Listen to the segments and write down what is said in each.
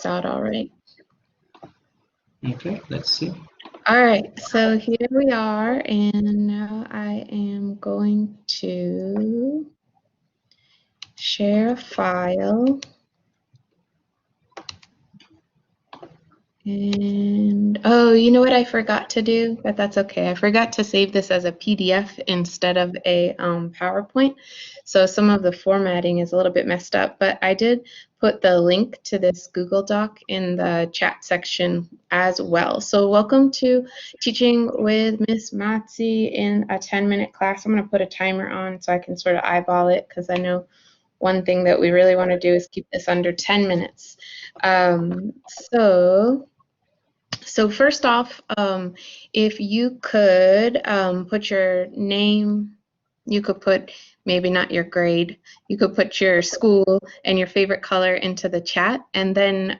spaced out all right. Okay, let's see. All right, so here we are, and now I am going to share a file. And oh, you know what I forgot to do? But that's okay. I forgot to save this as a PDF instead of a PowerPoint. So some of the formatting is a little bit messed up, but I did put the link to this Google Doc in the chat section as well. So welcome to Teaching with Miss Matzi in a 10-minute class. I'm going to put a timer on so I can sort of eyeball it, because I know one thing that we really want to do is keep this under 10 minutes. So first off, if you could put your name, you could put maybe not your grade, you could put your school and your favorite color into the chat, and then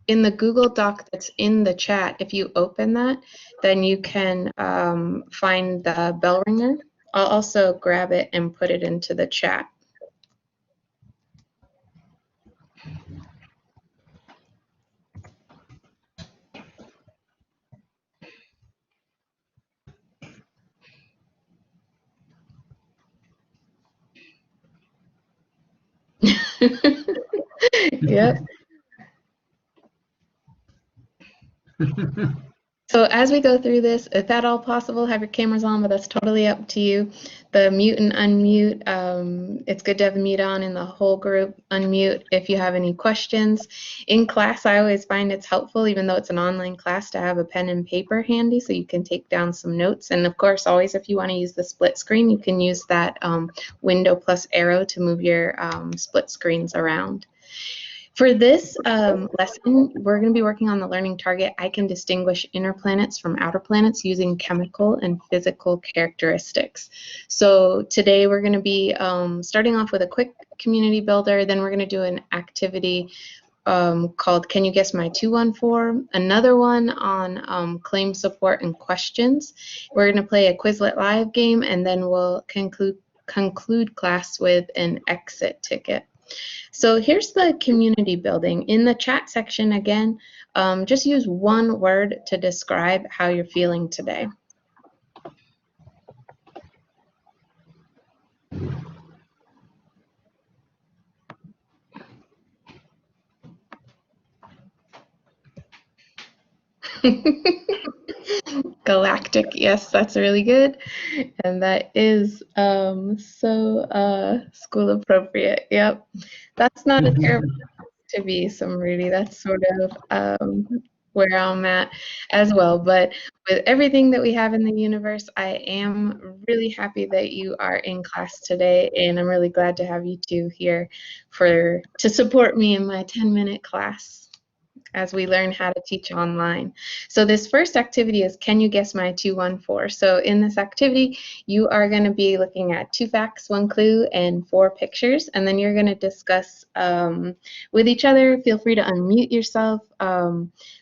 in the Google Doc that's in the chat, if you open that, then you can find the bell ringer. I'll also grab it and put it into the chat. Yep. So as we go through this, if at all possible, have your cameras on, but that's totally up to you. The mute and unmute, it's good to have the mute on in the whole group, unmute if you have any questions. In class, I always find it's helpful, even though it's an online class, to have a pen and paper handy so you can take down some notes. And of course, always if you want to use the split screen, you can use that window plus arrow to move your split screens around. For this lesson, we're going to be working on the learning target. I can distinguish inner planets from outer planets using chemical and physical characteristics. So today we're going to be starting off with a quick community builder. Then we're going to do an activity called Can You Guess My 214? Another one on claim support and questions. We're going to play a Quizlet live game, and then we'll conclude class with an exit ticket. So here's the community building. In the chat section, again, just use one word to describe how you're feeling today. Galactic, yes, that's really good. And that is so school appropriate. Yep. That's not a terrible to be, some Rudy. That's sort of where I'm at as well. But with everything that we have in the universe, I am really happy that you are in class today, and I'm really glad to have you two here to support me in my 10-minute class as we learn how to teach online. So this first activity is Can You Guess My 214? So in this activity, you are going to be looking at 2 facts, 1 clue, and 4 pictures, and then you're going to discuss with each other. Feel free to unmute yourself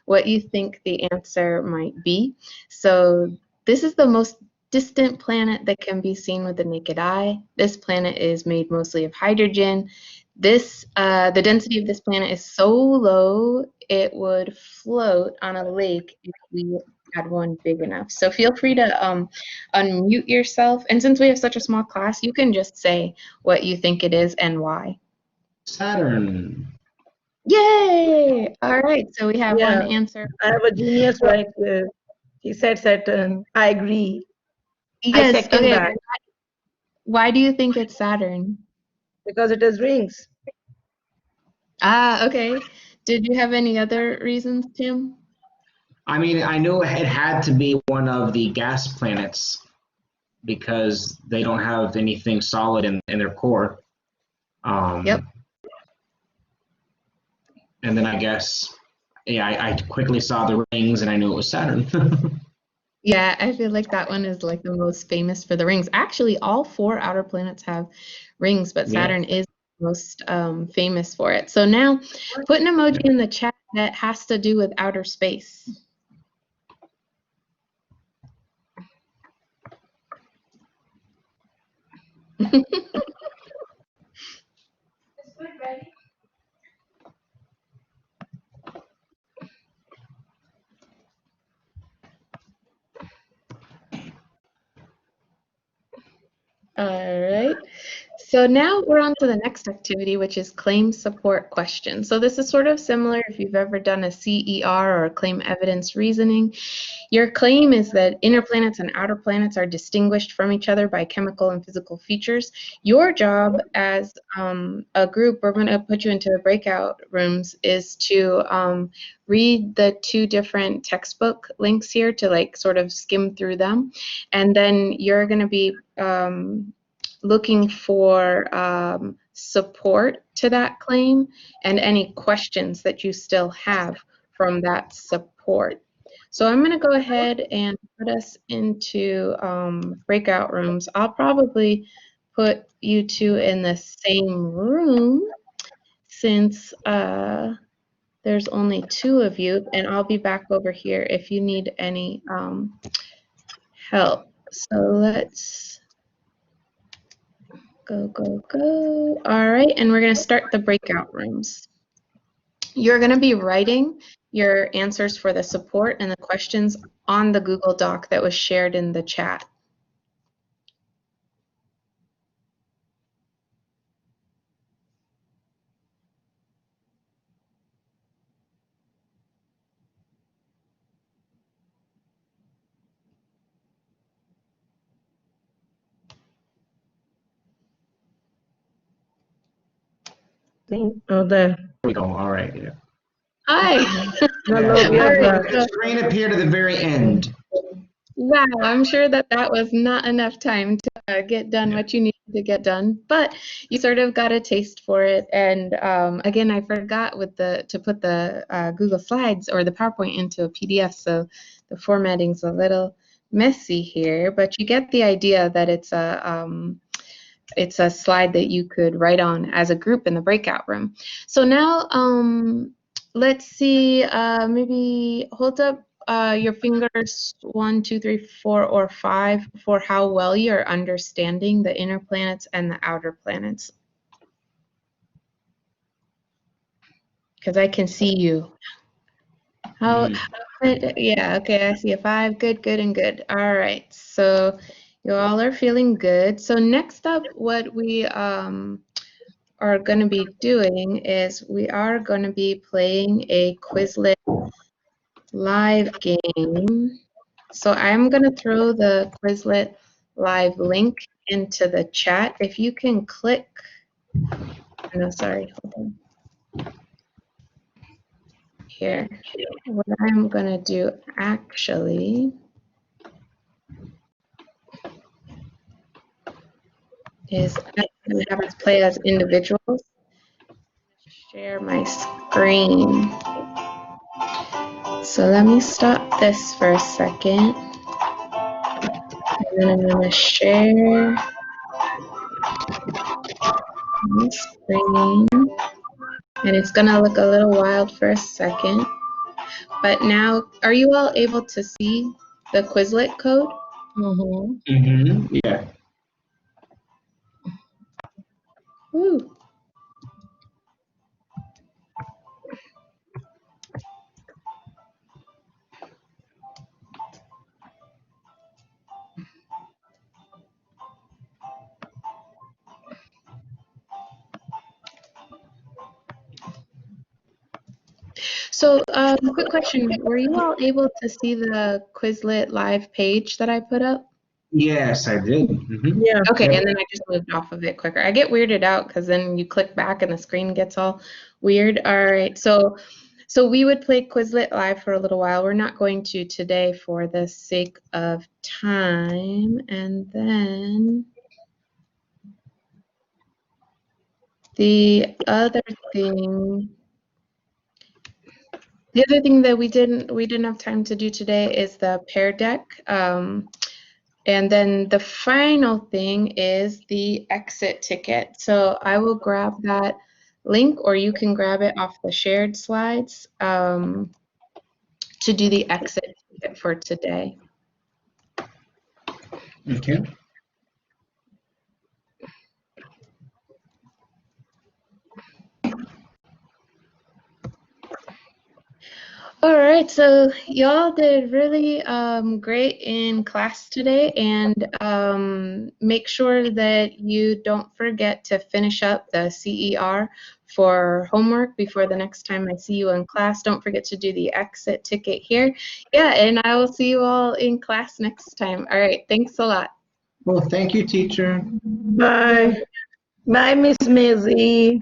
what you think the answer might be. So this is the most distant planet that can be seen with the naked eye. This planet is made mostly of hydrogen. The density of this planet is so low, it would float on a lake if we had one big enough. So feel free to unmute yourself. And since we have such a small class, you can just say what you think it is and why. Saturn. Yay! All right, so we have one answer. I have a genius like he said Saturn. I agree. Yes, I second okay. that. Why do you think it's Saturn? Because it has rings. Ah, okay. Did you have any other reasons, Tim? I mean, I knew it had to be one of the gas planets because they don't have anything solid in their core. Yep. And then I guess, yeah, I quickly saw the rings and I knew it was Saturn. Yeah, I feel like that one is like the most famous for the rings. Actually, all 4 outer planets have rings, but Saturn is most famous for it. So now, put an emoji in the chat that has to do with outer space. All right. So now we're on to the next activity, which is claim support questions. So this is sort of similar if you've ever done a CER or claim evidence reasoning. Your claim is that inner planets and outer planets are distinguished from each other by chemical and physical features. Your job as a group, we're going to put you into the breakout rooms, is to read the two different textbook links here to like sort of skim through them. And then you're going to be looking for support to that claim and any questions that you still have from that support. So I'm going to go ahead and put us into breakout rooms. I'll probably put you two in the same room since there's only two of you, and I'll be back over here if you need any help. So let's go. All right, and we're going to start the breakout rooms. You're going to be writing your answers for the support and the questions on the Google Doc that was shared in the chat. Oh, there. There we go. All right. Yeah. Hi. Hello, Yeah, we All are right, back. so, screen appeared at the very end. wow, I'm sure that was not enough time to get done what you needed to get done, but you sort of got a taste for it. And again, I forgot to put the Google Slides or the PowerPoint into a PDF, so the formatting's a little messy here, but you get the idea that it's a slide that you could write on as a group in the breakout room. So now let's see, maybe hold up your fingers 1, 2, 3, 4, or 5 for how well you're understanding the inner planets and the outer planets. Because I can see you. Yeah, okay, I see a 5. Good, and good. All right, so you all are feeling good. So next up, what we are going to be doing is we are going to be playing a Quizlet live game. So I'm going to throw the Quizlet live link into the chat. If you can click, no, sorry, hold on. Here, what I'm going to do actually is I'm going to have us play as individuals. Share my screen. So let me stop this for a second. And then I'm going to share my screen. And it's going to look a little wild for a second. But now, are you all able to see the Quizlet code? Yeah. Woo. So, quick question. Were you all able to see the Quizlet live page that I put up? Yes, I did. Yeah. Okay, Yep. and then I just moved off of it quicker. I get weirded out because then you click back and the screen gets all weird. All right, so we would play Quizlet live for a little while. We're not going to today for the sake of time. And then the other thing that we didn't have time to do today is the pair deck. And then the final thing is the exit ticket. So I will grab that link, or you can grab it off the shared slides to do the exit ticket for today. Okay. All right, so y'all did really great in class today, and make sure that you don't forget to finish up the CER for homework before the next time I see you in class. Don't forget to do the exit ticket here. Yeah, and I will see you all in class next time. All right, thanks a lot. Well, thank you, teacher. Bye. Bye, Miss Maisie.